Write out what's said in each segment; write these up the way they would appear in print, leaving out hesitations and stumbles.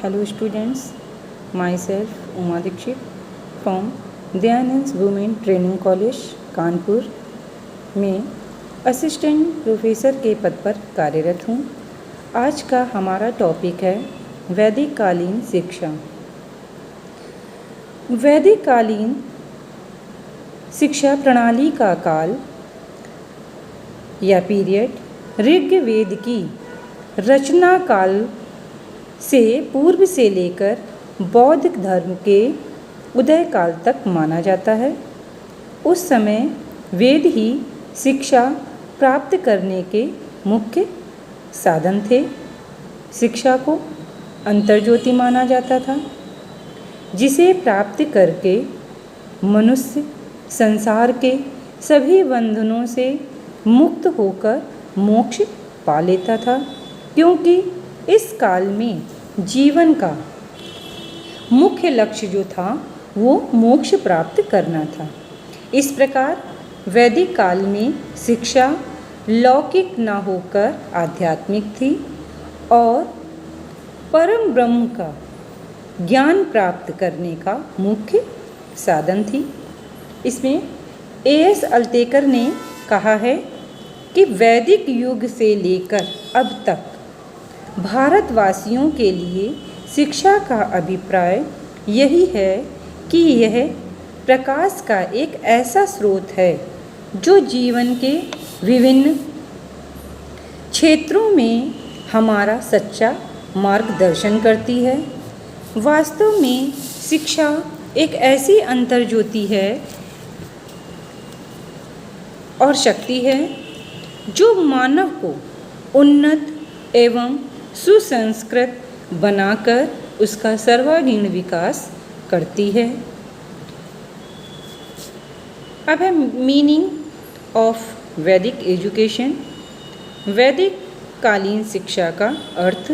Hello students, myself Uma Dikshit from Dayanand women training college Kanpur में assistant professor के पद पर कार्यरत हूँ। आज का हमारा टॉपिक है वैदिक कालीन शिक्षा। वैदिक कालीन शिक्षा प्रणाली का काल या पीरियड ऋग्वेद की रचना काल से पूर्व से लेकर बौद्ध धर्म के उदय काल तक माना जाता है। उस समय वेद ही शिक्षा प्राप्त करने के मुख्य साधन थे। शिक्षा को अंतर्ज्योति माना जाता था, जिसे प्राप्त करके मनुष्य संसार के सभी बंधनों से मुक्त होकर मोक्ष पा लेता था, क्योंकि इस काल में जीवन का मुख्य लक्ष्य जो था वो मोक्ष प्राप्त करना था। इस प्रकार वैदिक काल में शिक्षा लौकिक न होकर आध्यात्मिक थी और परम ब्रह्म का ज्ञान प्राप्त करने का मुख्य साधन थी। इसमें A.S. अल्तेकर ने कहा है कि वैदिक युग से लेकर अब तक भारतवासियों के लिए शिक्षा का अभिप्राय यही है कि यह प्रकाश का एक ऐसा स्रोत है जो जीवन के विभिन्न क्षेत्रों में हमारा सच्चा मार्गदर्शन करती है। वास्तव में शिक्षा एक ऐसी अंतर्ज्योति है और शक्ति है जो मानव को उन्नत एवं सुसंस्कृत बनाकर उसका सर्वांगीण विकास करती है। अब है मीनिंग ऑफ वैदिक एजुकेशन। वैदिक कालीन शिक्षा का अर्थ।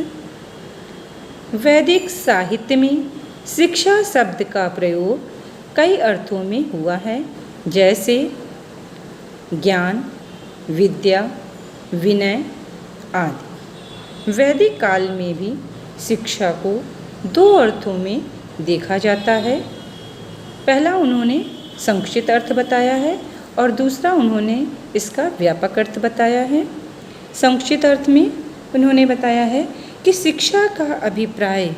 वैदिक साहित्य में शिक्षा शब्द का प्रयोग कई अर्थों में हुआ है, जैसे ज्ञान, विद्या, विनय आदि। वैदिक काल में भी शिक्षा को दो अर्थों में देखा जाता है। पहला उन्होंने संक्षिप्त अर्थ बताया है और दूसरा उन्होंने इसका व्यापक अर्थ बताया है। संक्षिप्त अर्थ में उन्होंने बताया है कि शिक्षा का अभिप्राय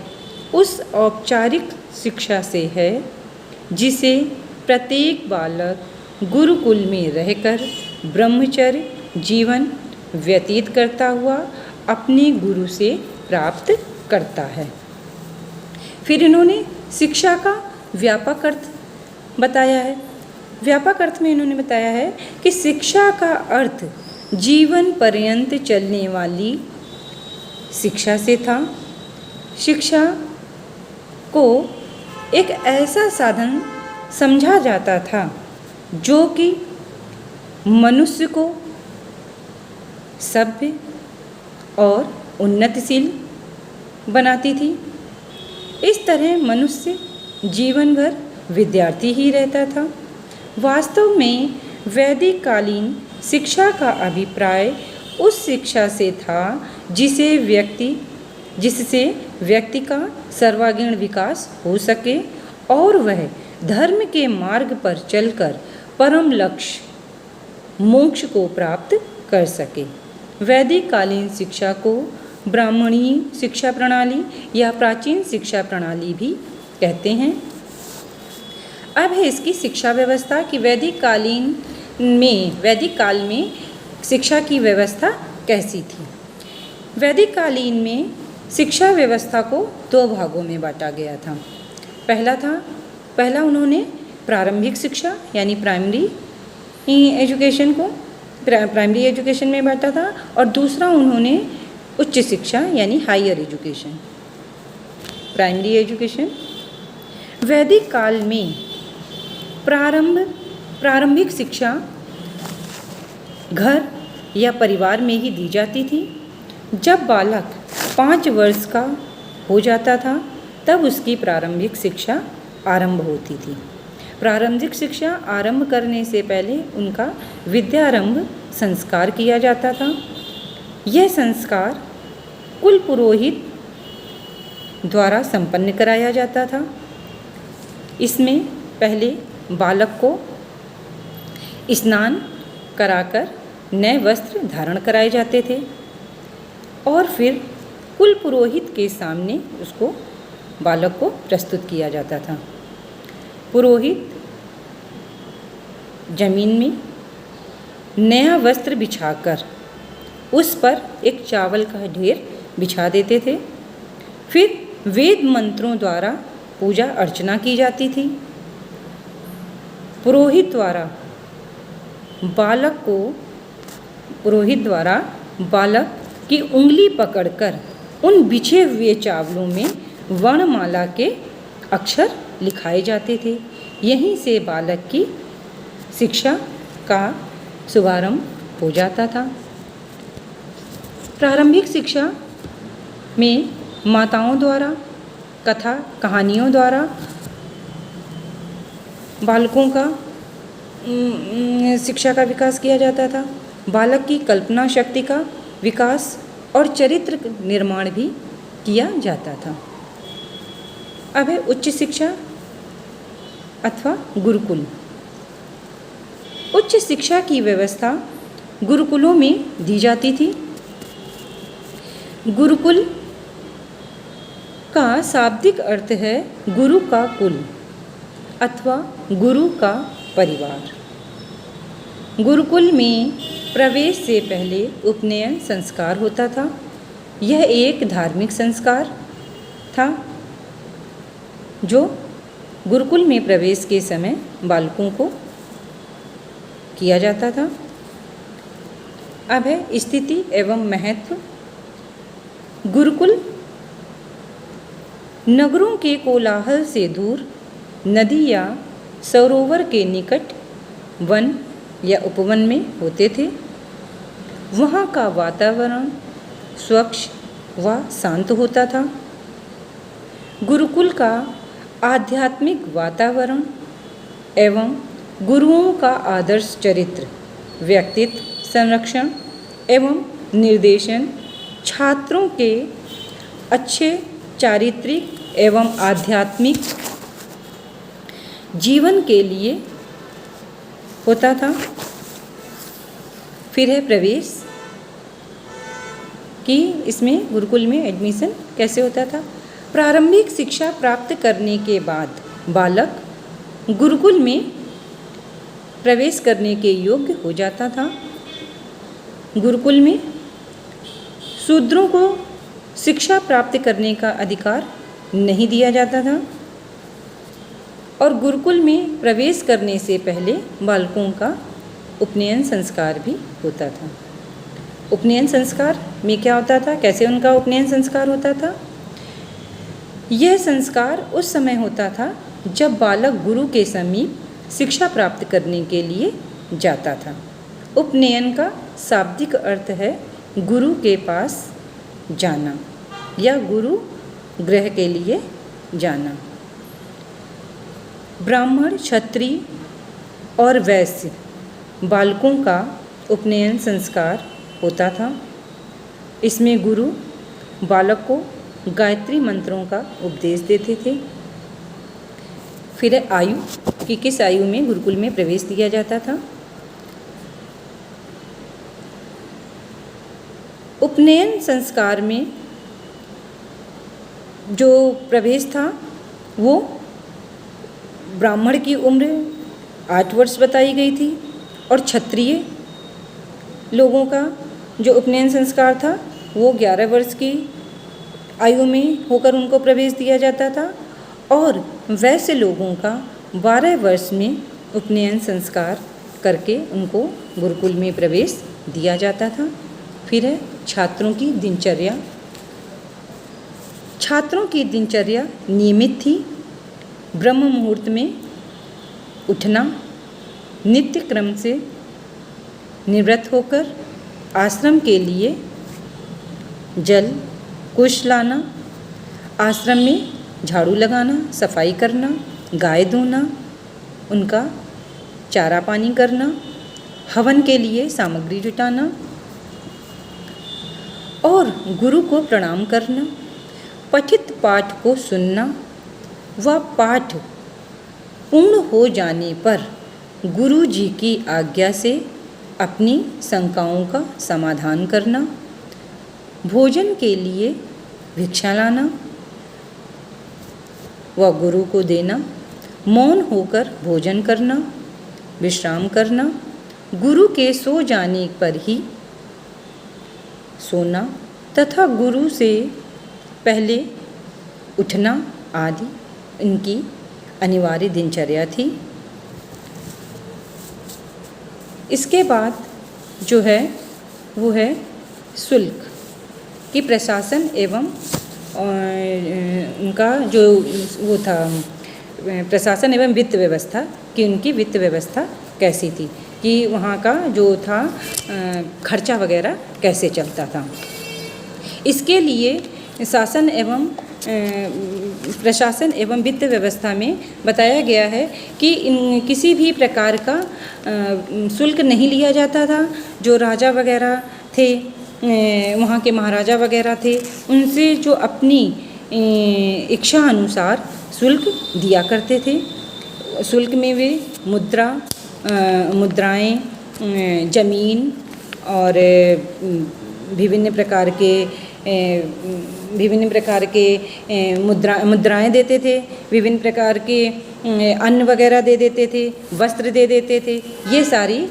उस औपचारिक शिक्षा से है जिसे प्रत्येक बालक गुरुकुल में रहकर ब्रह्मचर्य जीवन व्यतीत करता हुआ अपने गुरु से प्राप्त करता है। फिर इन्होंने शिक्षा का व्यापक अर्थ बताया है। व्यापक अर्थ में इन्होंने बताया है कि शिक्षा का अर्थ जीवन पर्यंत चलने वाली शिक्षा से था। शिक्षा को एक ऐसा साधन समझा जाता था जो कि मनुष्य को सभ्य और उन्नतिशील बनाती थी। इस तरह मनुष्य जीवन भर विद्यार्थी ही रहता था। वास्तव में वैदिक कालीन शिक्षा का अभिप्राय उस शिक्षा से था जिससे व्यक्ति का सर्वांगीण विकास हो सके और वह धर्म के मार्ग पर चलकर परम लक्ष्य मोक्ष को प्राप्त कर सके। वैदिक कालीन शिक्षा को ब्राह्मणीय शिक्षा प्रणाली या प्राचीन शिक्षा प्रणाली भी कहते हैं। अब है इसकी शिक्षा व्यवस्था कि वैदिक काल में शिक्षा की व्यवस्था कैसी थी। वैदिक कालीन में शिक्षा व्यवस्था को दो भागों में बांटा गया था। पहला उन्होंने प्रारंभिक शिक्षा यानी प्राइमरी एजुकेशन में बांटा था और दूसरा उन्होंने उच्च शिक्षा यानी हायर एजुकेशन, प्राइमरी एजुकेशन। वैदिक काल में प्रारंभिक शिक्षा घर या परिवार में ही दी जाती थी। जब बालक 5 वर्ष का हो जाता था तब उसकी प्रारंभिक शिक्षा आरंभ होती थी। प्रारंभिक शिक्षा आरंभ करने से पहले उनका विद्यारंभ संस्कार किया जाता था। यह संस्कार कुल पुरोहित द्वारा संपन्न कराया जाता था। इसमें पहले बालक को स्नान कराकर नए वस्त्र धारण कराए जाते थे और फिर कुल पुरोहित के सामने उसको बालक को प्रस्तुत किया जाता था। पुरोहित जमीन में नया वस्त्र बिछाकर उस पर एक चावल का ढेर बिछा देते थे। फिर वेद मंत्रों द्वारा पूजा अर्चना की जाती थी। पुरोहित द्वारा बालक की उंगली पकड़कर उन बिछे हुए चावलों में वर्णमाला के अक्षर लिखाए जाते थे। यहीं से बालक की शिक्षा का शुभारंभ हो जाता था। प्रारंभिक शिक्षा में माताओं द्वारा कथा कहानियों द्वारा बालकों का शिक्षा का विकास किया जाता था। बालक की कल्पना शक्ति का विकास और चरित्र निर्माण भी किया जाता था। अब है उच्च शिक्षा अथवा गुरुकुल। उच्च शिक्षा की व्यवस्था गुरुकुलों में दी जाती थी। गुरुकुल का शाब्दिक अर्थ है गुरु का कुल अथवा गुरु का परिवार। गुरुकुल में प्रवेश से पहले उपनयन संस्कार होता था। यह एक धार्मिक संस्कार था जो गुरुकुल में प्रवेश के समय बालकों को किया जाता था। अब है स्थिति एवं महत्व। गुरुकुल नगरों के कोलाहल से दूर नदी या सरोवर के निकट वन या उपवन में होते थे। वहाँ का वातावरण स्वच्छ व शांत होता था। गुरुकुल का आध्यात्मिक वातावरण एवं गुरुओं का आदर्श चरित्र, व्यक्तित्व संरक्षण एवं निर्देशन छात्रों के अच्छे चारित्रिक एवं आध्यात्मिक जीवन के लिए होता था। फिर है प्रवेश कि इसमें गुरुकुल में एडमिशन कैसे होता था। प्रारंभिक शिक्षा प्राप्त करने के बाद बालक गुरुकुल में प्रवेश करने के योग्य हो जाता था। गुरुकुल में शूद्रों को शिक्षा प्राप्त करने का अधिकार नहीं दिया जाता था और गुरुकुल में प्रवेश करने से पहले बालकों का उपनयन संस्कार भी होता था। उपनयन संस्कार में क्या होता था, कैसे उनका उपनयन संस्कार होता था? यह संस्कार उस समय होता था जब बालक गुरु के समीप शिक्षा प्राप्त करने के लिए जाता था। उपनयन का शाब्दिक अर्थ है गुरु के पास जाना या गुरु गृह के लिए जाना। ब्राह्मण, क्षत्रिय और वैश्य बालकों का उपनयन संस्कार होता था। इसमें गुरु बालक को गायत्री मंत्रों का उपदेश देते थे। फिर है आयु कि किस आयु में गुरुकुल में प्रवेश दिया जाता था। उपनयन संस्कार में जो प्रवेश था वो ब्राह्मण की उम्र 8 वर्ष बताई गई थी और क्षत्रिय लोगों का जो उपनयन संस्कार था वो 11 वर्ष की आयु में होकर उनको प्रवेश दिया जाता था और वैसे लोगों का 12 वर्ष में उपनयन संस्कार करके उनको गुरुकुल में प्रवेश दिया जाता था। फिर है छात्रों की दिनचर्या। छात्रों की दिनचर्या नियमित थी। ब्रह्म मुहूर्त में उठना, नित्य क्रम से निवृत्त होकर आश्रम के लिए जल कुश लाना, आश्रम में झाड़ू लगाना, सफाई करना, गाय धोना, उनका चारा पानी करना, हवन के लिए सामग्री जुटाना और गुरु को प्रणाम करना। पठित पाठ को सुनना व पाठ पूर्ण हो जाने पर गुरु जी की आज्ञा से अपनी शंकाओं का समाधान करना, भोजन के लिए भिक्षा लाना व गुरु को देना, मौन होकर भोजन करना, विश्राम करना, गुरु के सो जाने पर ही सोना तथा गुरु से पहले उठना आदि इनकी अनिवार्य दिनचर्या थी। इसके बाद जो है वो है शुल्क की प्रशासन एवं उनका जो वो था प्रशासन एवं वित्त व्यवस्था कि उनकी वित्त व्यवस्था कैसी थी, कि वहाँ का जो था खर्चा वगैरह कैसे चलता था। इसके लिए शासन एवं प्रशासन एवं वित्त व्यवस्था में बताया गया है कि किसी भी प्रकार का शुल्क नहीं लिया जाता था। जो राजा वगैरह थे, वहाँ के महाराजा वगैरह थे, उनसे जो अपनी इच्छा अनुसार शुल्क दिया करते थे। शुल्क में वे मुद्राएं, जमीन और विभिन्न प्रकार के मुद्राएं देते थे, विभिन्न प्रकार के अन्न वगैरह दे देते थे, वस्त्र दे देते थे। ये सारी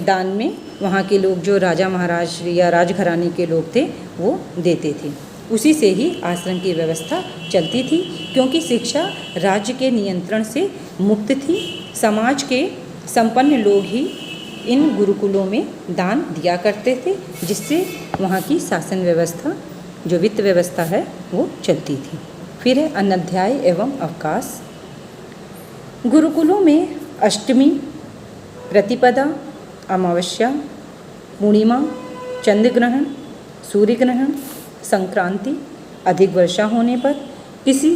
दान में वहाँ के लोग जो राजा महाराज या राजघराने के लोग थे वो देते थे। उसी से ही आश्रम की व्यवस्था चलती थी, क्योंकि शिक्षा राज्य के नियंत्रण से मुक्त थी। समाज के संपन्न लोग ही इन गुरुकुलों में दान दिया करते थे, जिससे वहाँ की शासन व्यवस्था जो वित्त व्यवस्था है वो चलती थी। फिर है अनध्याय एवं अवकाश। गुरुकुलों में अष्टमी, प्रतिपदा, अमावस्या, पूर्णिमा, चंद्र ग्रहण, सूर्य ग्रहण, संक्रांति, अधिक वर्षा होने पर, किसी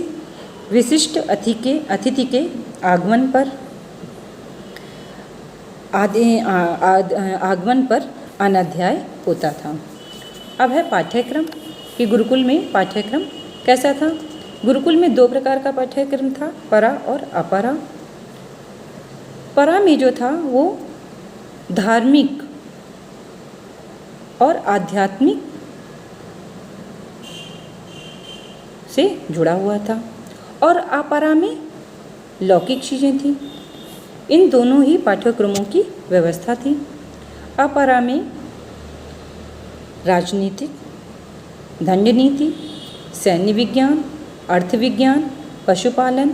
विशिष्ट अतिथि के आगमन पर आगमन पर अनध्याय होता था। अब है पाठ्यक्रम कि गुरुकुल में पाठ्यक्रम कैसा था। गुरुकुल में 2 प्रकार का पाठ्यक्रम था, परा और अपरा। परा में जो था वो धार्मिक और आध्यात्मिक से जुड़ा हुआ था, और अपरा में लौकिक चीज़ें थी। इन दोनों ही पाठ्यक्रमों की व्यवस्था थी। अपरा में राजनीतिक, दंड नीति, सैन्य विज्ञान, अर्थ विज्ञान, पशुपालन,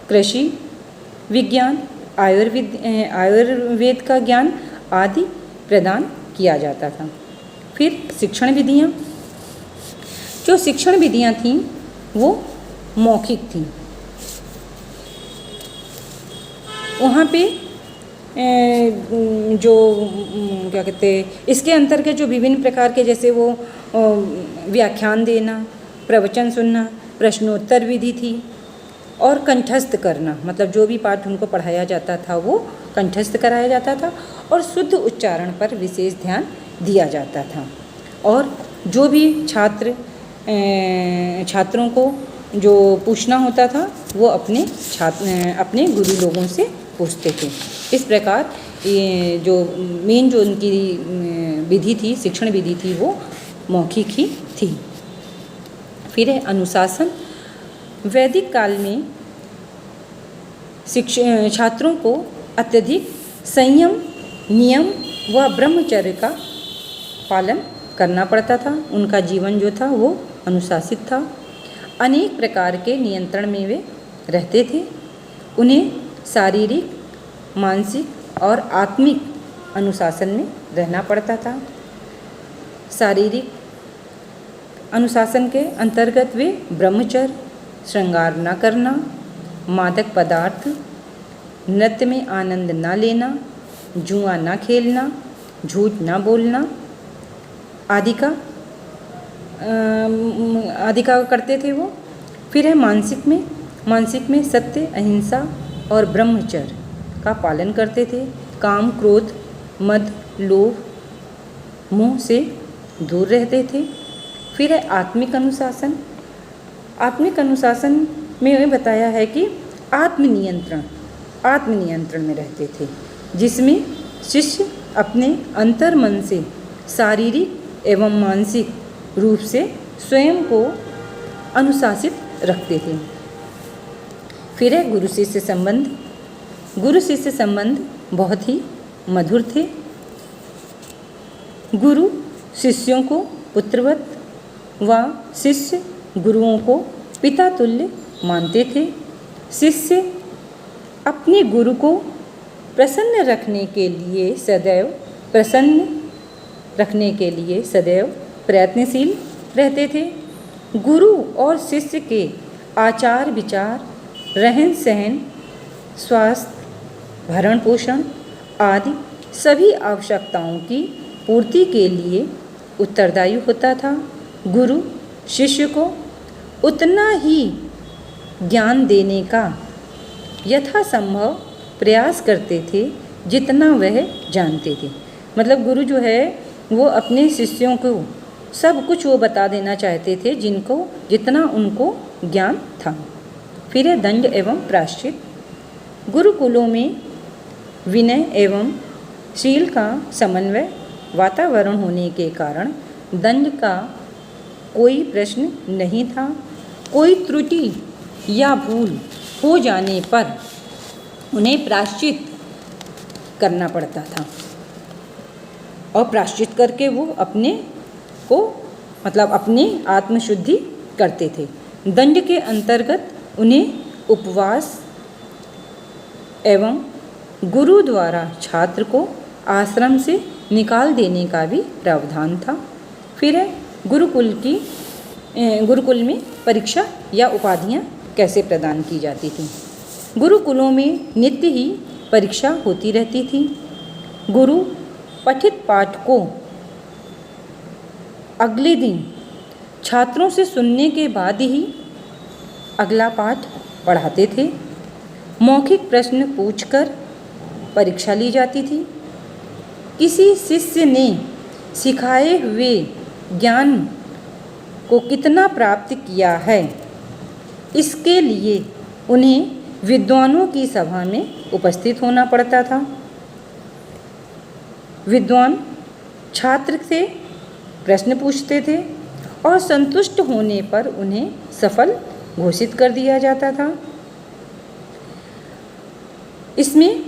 कृषि विज्ञान, आयुर्वेद का ज्ञान आदि प्रदान किया जाता था। फिर शिक्षण विधियाँ, जो शिक्षण विधियाँ थीं वो मौखिक थीं। वहाँ पे जो क्या कहते हैं, इसके अंतर्गत जो विभिन्न प्रकार के जैसे वो व्याख्यान देना, प्रवचन सुनना, प्रश्नोत्तर विधि थी, और कंठस्थ करना, मतलब जो भी पाठ उनको पढ़ाया जाता था वो कंठस्थ कराया जाता था, और शुद्ध उच्चारण पर विशेष ध्यान दिया जाता था। और जो भी छात्रों को जो पूछना होता था वो अपने गुरु लोगों से पूछते थे। इस प्रकार ये जो मेन जो उनकी विधि थी, शिक्षण विधि थी, वो मौखिक ही थी। फिर है अनुशासन। वैदिक काल में छात्रों को अत्यधिक संयम, नियम व ब्रह्मचर्य का पालन करना पड़ता था। उनका जीवन जो था वो अनुशासित था। अनेक प्रकार के नियंत्रण में वे रहते थे। उन्हें शारीरिक, मानसिक और आत्मिक अनुशासन में रहना पड़ता था। शारीरिक अनुशासन के अंतर्गत वे ब्रह्मचर्य, श्रृंगार न करना, मादक पदार्थ, नृत्य में आनंद न लेना, जुआ न खेलना, झूठ न बोलना आदि का करते थे वो। फिर है मानसिक में सत्य, अहिंसा और ब्रह्मचर्य का पालन करते थे। काम, क्रोध, मद, लोभ, मोह से दूर रहते थे। फिर है आत्मिक अनुशासन। आत्मिक अनुशासन में बताया है कि आत्मनियंत्रण में रहते थे, जिसमें शिष्य अपने अंतर्मन से शारीरिक एवं मानसिक रूप से स्वयं को अनुशासित रखते थे। फिर है गुरु शिष्य संबंध। गुरु शिष्य संबंध बहुत ही मधुर थे। गुरु शिष्यों को पुत्रवत व शिष्य गुरुओं को पिता तुल्य मानते थे। शिष्य अपने गुरु को प्रसन्न रखने के लिए सदैव प्रयत्नशील रहते थे। गुरु और शिष्य के आचार विचार, रहन सहन, स्वास्थ्य, भरण पोषण आदि सभी आवश्यकताओं की पूर्ति के लिए उत्तरदायी होता था। गुरु शिष्य को उतना ही ज्ञान देने का यथासंभव प्रयास करते थे जितना वह जानते थे। मतलब गुरु जो है वो अपने शिष्यों को सब कुछ वो बता देना चाहते थे जितना उनको ज्ञान था। फिर है दंड एवं प्रायश्चित। गुरुकुलों में विनय एवं शील का समन्वय वातावरण होने के कारण दंड का कोई प्रश्न नहीं था। कोई त्रुटि या भूल हो जाने पर उन्हें प्रायश्चित करना पड़ता था और प्रायश्चित करके वो अपनी आत्मशुद्धि करते थे। दंड के अंतर्गत उन्हें उपवास एवं गुरु द्वारा छात्र को आश्रम से निकाल देने का भी प्रावधान था। फिर है गुरुकुल में परीक्षा या उपाधियां कैसे प्रदान की जाती थी। गुरुकुलों में नित्य ही परीक्षा होती रहती थी। गुरु पठित पाठ को अगले दिन छात्रों से सुनने के बाद ही अगला पाठ पढ़ाते थे। मौखिक प्रश्न पूछकर परीक्षा ली जाती थी। किसी शिष्य ने सिखाए हुए ज्ञान को कितना प्राप्त किया है, इसके लिए उन्हें विद्वानों की सभा में उपस्थित होना पड़ता था। विद्वान छात्र से प्रश्न पूछते थे और संतुष्ट होने पर उन्हें सफल घोषित कर दिया जाता था। इसमें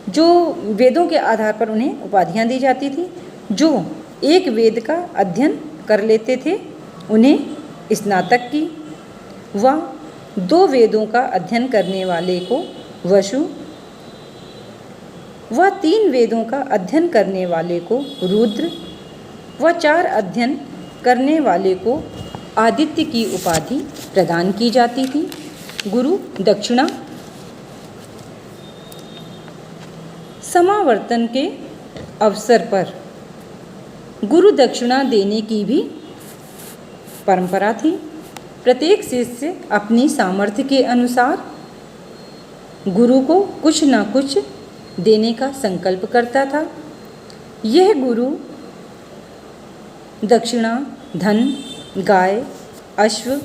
जो वेदों के आधार पर उन्हें उपाधियां दी जाती थी। जो एक वेद का अध्ययन कर लेते थे उन्हें स्नातक की, व 2 वेदों का अध्ययन करने वाले को वसु, व 3 वेदों का अध्ययन करने वाले को रुद्र, व 4 अध्ययन करने वाले को आदित्य की उपाधि प्रदान की जाती थी। गुरु दक्षिणा। समावर्तन के अवसर पर गुरु दक्षिणा देने की भी परंपरा थी। प्रत्येक शिष्य अपनी सामर्थ्य के अनुसार गुरु को कुछ न कुछ देने का संकल्प करता था। यह गुरु दक्षिणा धन, गाय, अश्व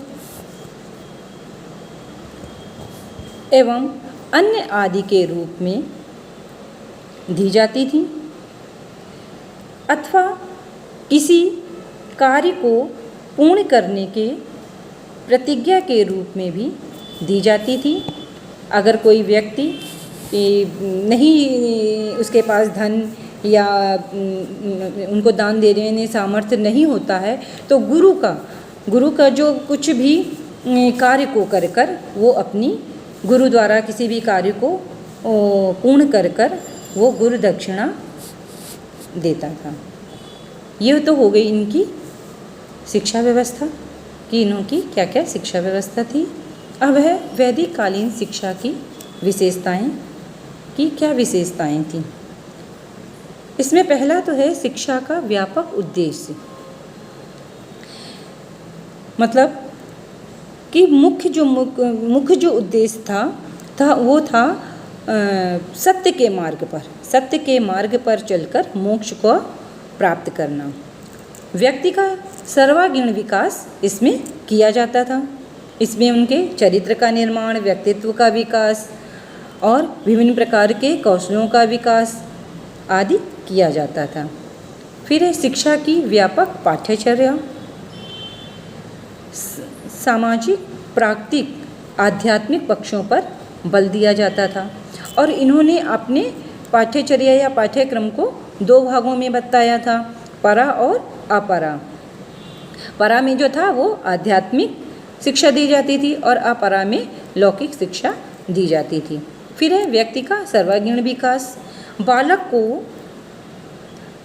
एवं अन्य आदि के रूप में दी जाती थी, अथवा किसी कार्य को पूर्ण करने के प्रतिज्ञा के रूप में भी दी जाती थी। अगर कोई व्यक्ति नहीं, उसके पास धन या उनको दान देने सामर्थ्य नहीं होता है, तो गुरु का जो कुछ भी कार्य को कर वो अपनी गुरु द्वारा किसी भी कार्य को पूर्ण कर वो गुरु दक्षिणा देता था। ये तो हो गई इनकी शिक्षा व्यवस्था कि इनकी क्या क्या शिक्षा व्यवस्था थी। अब है वैदिक कालीन शिक्षा की विशेषताएं कि क्या विशेषताएं थीं। इसमें पहला तो है शिक्षा का व्यापक उद्देश्य, मतलब कि मुख्य जो उद्देश्य था वो था सत्य के मार्ग पर चलकर मोक्ष को प्राप्त करना। व्यक्ति का सर्वांगीण विकास इसमें किया जाता था। इसमें उनके चरित्र का निर्माण, व्यक्तित्व का विकास और विभिन्न प्रकार के कौशलों का विकास आदि किया जाता था। फिर है शिक्षा की व्यापक पाठ्यचर्या। सामाजिक, प्राकृतिक, आध्यात्मिक पक्षों पर बल दिया जाता था और इन्होंने अपने पाठ्यचर्या या पाठ्यक्रम को 2 भागों में बताया था, परा और अपरा। परा में जो था वो आध्यात्मिक शिक्षा दी जाती थी और अपरा में लौकिक शिक्षा दी जाती थी। फिर है व्यक्ति का सर्वांगीण विकास। बालक को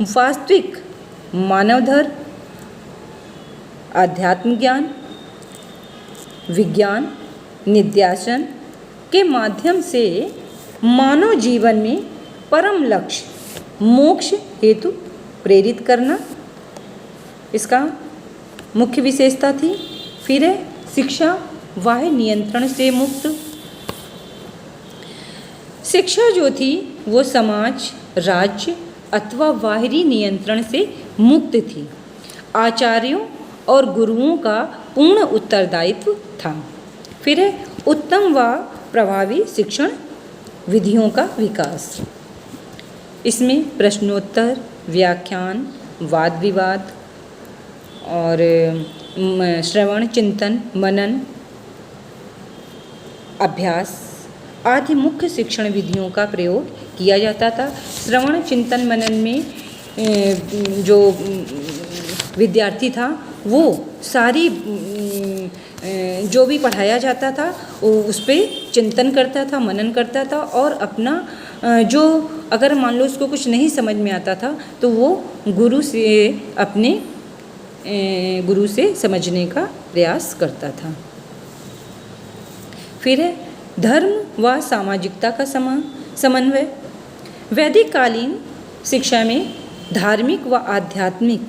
वास्तविक मानव धर्म, आध्यात्म ज्ञान, विज्ञान, निध्यासन के माध्यम से मानव जीवन में परम लक्ष्य मोक्ष हेतु प्रेरित करना इसका मुख्य विशेषता थी। फिर है शिक्षा बाह्य नियंत्रण से मुक्त। शिक्षा जो थी वो समाज, राज्य अथवा बाहरी नियंत्रण से मुक्त थी। आचार्यों और गुरुओं का पूर्ण उत्तरदायित्व था। फिर है उत्तम व प्रभावी शिक्षण विधियों का विकास। इसमें प्रश्नोत्तर, व्याख्यान, वाद विवाद और श्रवण, चिंतन, मनन, अभ्यास आदि मुख्य शिक्षण विधियों का प्रयोग किया जाता था। श्रवण, चिंतन, मनन में जो विद्यार्थी था वो सारी जो भी पढ़ाया जाता था वो उस पर चिंतन करता था, मनन करता था और अपना जो अगर मान लो उसको कुछ नहीं समझ में आता था तो वो गुरु से समझने का प्रयास करता था। फिर है धर्म व सामाजिकता का समन्वय। वैदिक कालीन शिक्षा में धार्मिक व आध्यात्मिक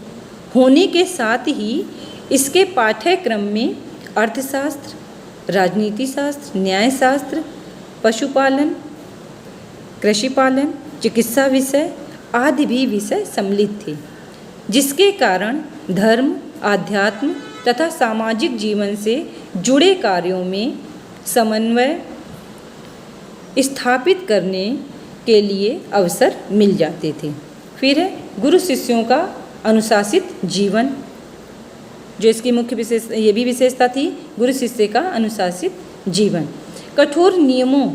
होने के साथ ही इसके पाठ्यक्रम में अर्थशास्त्र, राजनीति शास्त्र, न्यायशास्त्र, पशुपालन, कृषिपालन, चिकित्सा विषय आदि भी विषय सम्मिलित थे, जिसके कारण धर्म, आध्यात्म तथा सामाजिक जीवन से जुड़े कार्यों में समन्वय स्थापित करने के लिए अवसर मिल जाते थे। फिर है गुरु शिष्यों का अनुशासित जीवन, जो इसकी मुख्य ये भी विशेषता थी, गुरु शिष्य का अनुशासित जीवन। कठोर नियमों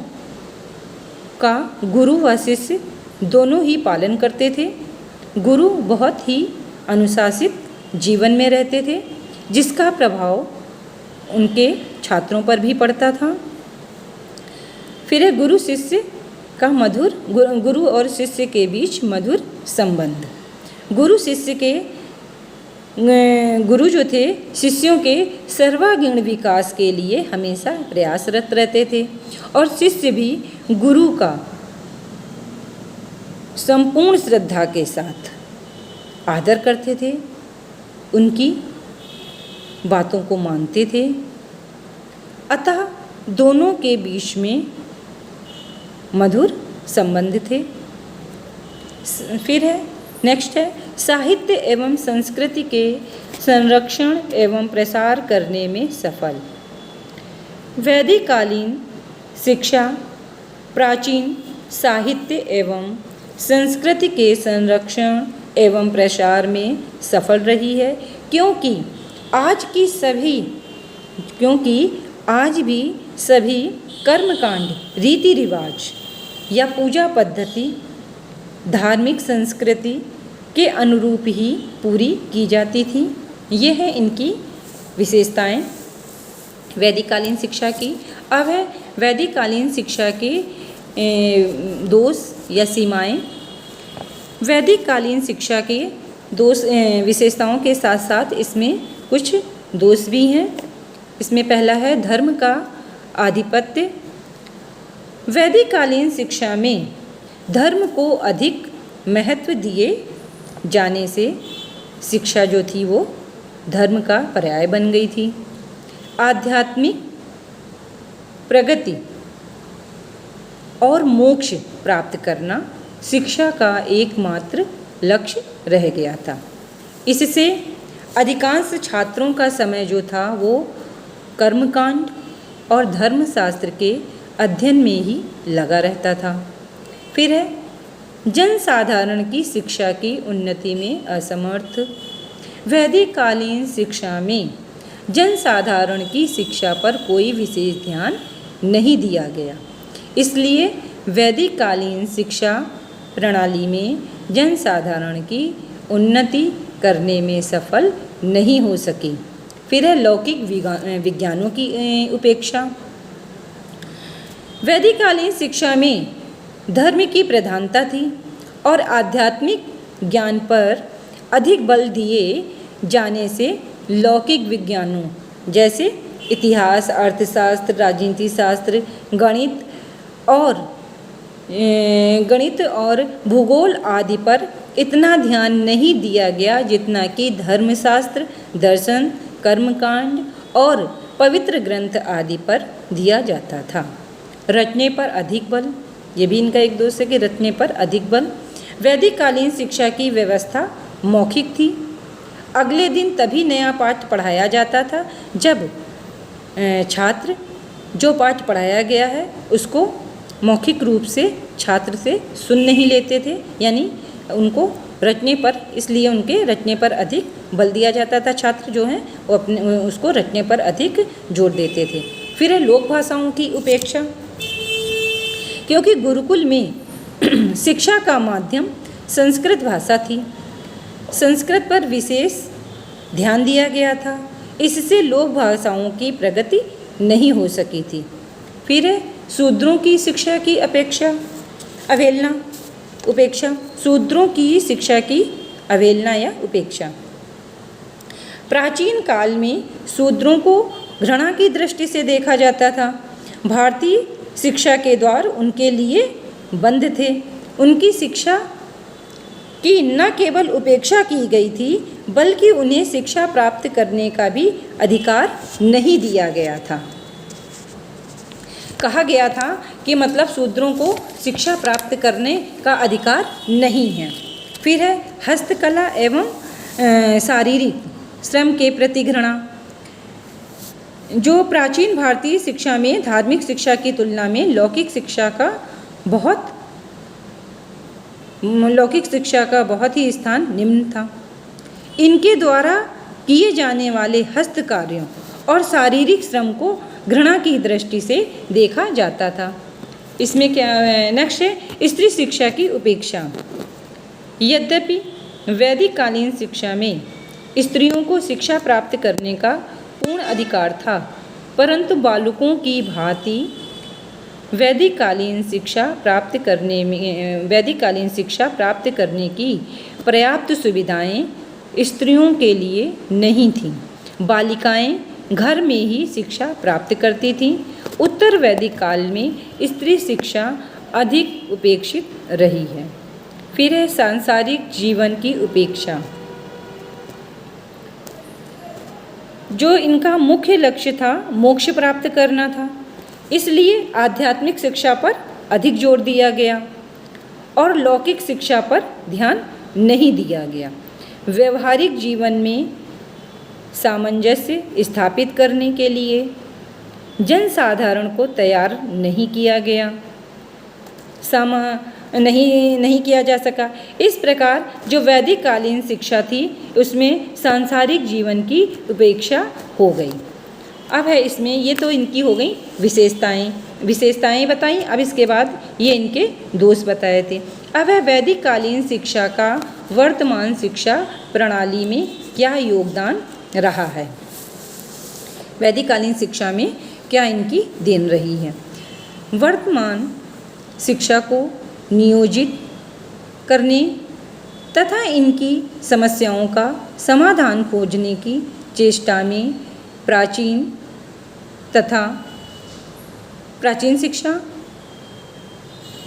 का गुरु व शिष्य दोनों ही पालन करते थे। गुरु बहुत ही अनुशासित जीवन में रहते थे, जिसका प्रभाव उनके छात्रों पर भी पड़ता था। फिर है गुरु शिष्य का गुरु और शिष्य के बीच मधुर संबंध। गुरु जो थे शिष्यों के सर्वांगीण विकास के लिए हमेशा प्रयासरत रहते थे और शिष्य भी गुरु का संपूर्ण श्रद्धा के साथ आदर करते थे, उनकी बातों को मानते थे। अतः दोनों के बीच में मधुर संबंध थे। फिर है नेक्स्ट है साहित्य एवं संस्कृति के संरक्षण एवं प्रसार करने में सफल। वैदिक कालीन शिक्षा प्राचीन साहित्य एवं संस्कृति के संरक्षण एवं प्रसार में सफल रही है, क्योंकि आज भी सभी कर्मकांड, रीति रिवाज या पूजा पद्धति धार्मिक संस्कृति के अनुरूप ही पूरी की जाती थी। ये है इनकी विशेषताएं वैदिक कालीन शिक्षा की। अब है वैदिक कालीन शिक्षा के दोष या सीमाएं। वैदिक कालीन शिक्षा के दोष विशेषताओं के साथ साथ इसमें कुछ दोष भी हैं। इसमें पहला है धर्म का आधिपत्य। वैदिक कालीन शिक्षा में धर्म को अधिक महत्व दिए जाने से शिक्षा जो थी वो धर्म का पर्याय बन गई थी। आध्यात्मिक प्रगति और मोक्ष प्राप्त करना शिक्षा का एकमात्र लक्ष्य रह गया था। इससे अधिकांश छात्रों का समय जो था वो कर्मकांड और धर्मशास्त्र के अध्ययन में ही लगा रहता था। फिर है जनसाधारण की शिक्षा की उन्नति में असमर्थ। वैदिक कालीन शिक्षा में जनसाधारण की शिक्षा पर कोई विशेष ध्यान नहीं दिया गया, इसलिए वैदिक कालीन शिक्षा प्रणाली में जनसाधारण की उन्नति करने में सफल नहीं हो सकी। फिर है लौकिक विज्ञानों की उपेक्षा। वैदिक कालीन शिक्षा में धर्म की प्रधानता थी और आध्यात्मिक ज्ञान पर अधिक बल दिए जाने से लौकिक विज्ञानों जैसे इतिहास, अर्थशास्त्र, राजनीति शास्त्र, गणित और भूगोल आदि पर इतना ध्यान नहीं दिया गया जितना कि धर्मशास्त्र, दर्शन, कर्मकांड और पवित्र ग्रंथ आदि पर दिया जाता था। रचने पर अधिक बल, ये भी इनका एक दोष है कि रचने पर अधिक बल। वैदिक कालीन शिक्षा की व्यवस्था मौखिक थी। अगले दिन तभी नया पाठ पढ़ाया जाता था जब छात्र जो पाठ पढ़ाया गया है उसको मौखिक रूप से छात्र से सुन नहीं लेते थे, यानी उनको रचने पर, इसलिए उनके रचने पर अधिक बल दिया जाता था। छात्र जो हैं वो उसको रचने पर अधिक जोर देते थे। फिर है लोक भाषाओं की उपेक्षा। क्योंकि गुरुकुल में शिक्षा का माध्यम संस्कृत भाषा थी, संस्कृत पर विशेष ध्यान दिया गया था, इससे लोक भाषाओं की प्रगति नहीं हो सकी थी। फिर है शूद्रों की शिक्षा की उपेक्षा। शूद्रों की शिक्षा की अवहेलना या उपेक्षा। प्राचीन काल में शूद्रों को घृणा की दृष्टि से देखा जाता था। भारतीय शिक्षा के द्वार उनके लिए बंद थे। उनकी शिक्षा की न केवल उपेक्षा की गई थी बल्कि उन्हें शिक्षा प्राप्त करने का भी अधिकार नहीं दिया गया था। कहा गया था कि मतलब शूद्रों को शिक्षा प्राप्त करने का अधिकार नहीं है। फिर है हस्तकला एवं शारीरिक श्रम के प्रति घृणा। जो प्राचीन भारतीय शिक्षा में धार्मिक शिक्षा की तुलना में लौकिक शिक्षा का बहुत ही स्थान निम्न था। इनके द्वारा किए जाने वाले हस्त कार्यों और शारीरिक श्रम को घृणा की दृष्टि से देखा जाता था। इसमें क्या नेक्स्ट है स्त्री शिक्षा की उपेक्षा। यद्यपि वैदिक कालीन शिक्षा में स्त्रियों को शिक्षा प्राप्त करने का पूर्ण अधिकार था, परंतु बालकों की भांति वैदिक कालीन शिक्षा प्राप्त करने की पर्याप्त सुविधाएं स्त्रियों के लिए नहीं थीं। बालिकाएं घर में ही शिक्षा प्राप्त करती थीं। उत्तर वैदिक काल में स्त्री शिक्षा अधिक उपेक्षित रही है। फिर है सांसारिक जीवन की उपेक्षा। जो इनका मुख्य लक्ष्य था मोक्ष प्राप्त करना था, इसलिए आध्यात्मिक शिक्षा पर अधिक जोर दिया गया और लौकिक शिक्षा पर ध्यान नहीं दिया गया। व्यवहारिक जीवन में सामंजस्य स्थापित करने के लिए जनसाधारण को तैयार नहीं किया गया, नहीं किया जा सका। इस प्रकार जो वैदिक कालीन शिक्षा थी उसमें सांसारिक जीवन की उपेक्षा हो गई। अब है इसमें ये तो इनकी हो गई विशेषताएं बताई। अब इसके बाद ये इनके दोष बताए थे। अब है वैदिक कालीन शिक्षा का वर्तमान शिक्षा प्रणाली में क्या योगदान रहा है, वैदिक कालीन शिक्षा में क्या इनकी देन रही है। वर्तमान शिक्षा को नियोजित करने तथा इनकी समस्याओं का समाधान खोजने की चेष्टा में प्राचीन शिक्षा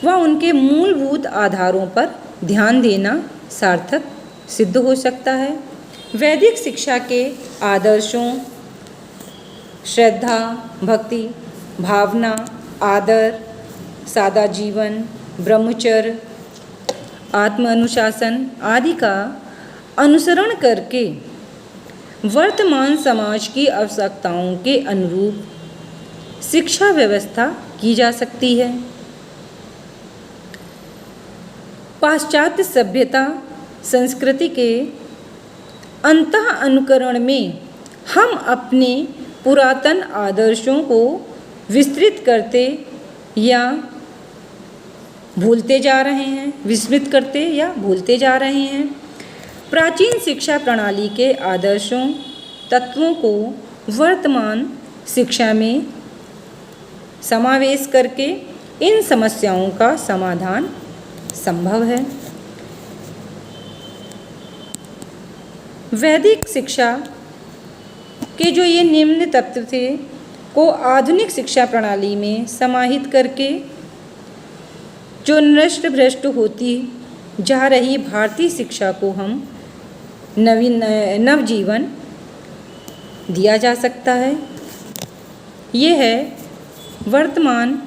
व उनके मूलभूत आधारों पर ध्यान देना सार्थक सिद्ध हो सकता है। वैदिक शिक्षा के आदर्शों श्रद्धा, भक्ति, भावना, आदर, सादा जीवन, ब्रह्मचर्य, आत्म अनुशासन आदि का अनुसरण करके वर्तमान समाज की आवश्यकताओं के अनुरूप शिक्षा व्यवस्था की जा सकती है। पाश्चात्य सभ्यता संस्कृति के अंतः अनुकरण में हम अपने पुरातन आदर्शों को विस्मृत करते या भूलते जा रहे हैं, प्राचीन शिक्षा प्रणाली के आदर्शों तत्वों को वर्तमान शिक्षा में समावेश करके इन समस्याओं का समाधान संभव है। वैदिक शिक्षा के जो ये निम्न तत्व थे को आधुनिक शिक्षा प्रणाली में समाहित करके जो नष्ट भ्रष्ट होती जा रही भारतीय शिक्षा को हम नवजीवन दिया जा सकता है। ये है वर्तमान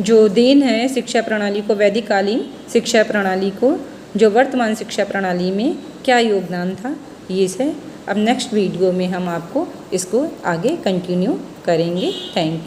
जो देन है शिक्षा प्रणाली को, वैदिक कालीन शिक्षा प्रणाली को, जो वर्तमान शिक्षा प्रणाली में क्या योगदान था, ये है। अब नेक्स्ट वीडियो में हम आपको इसको आगे कंटिन्यू करेंगे। Thank you.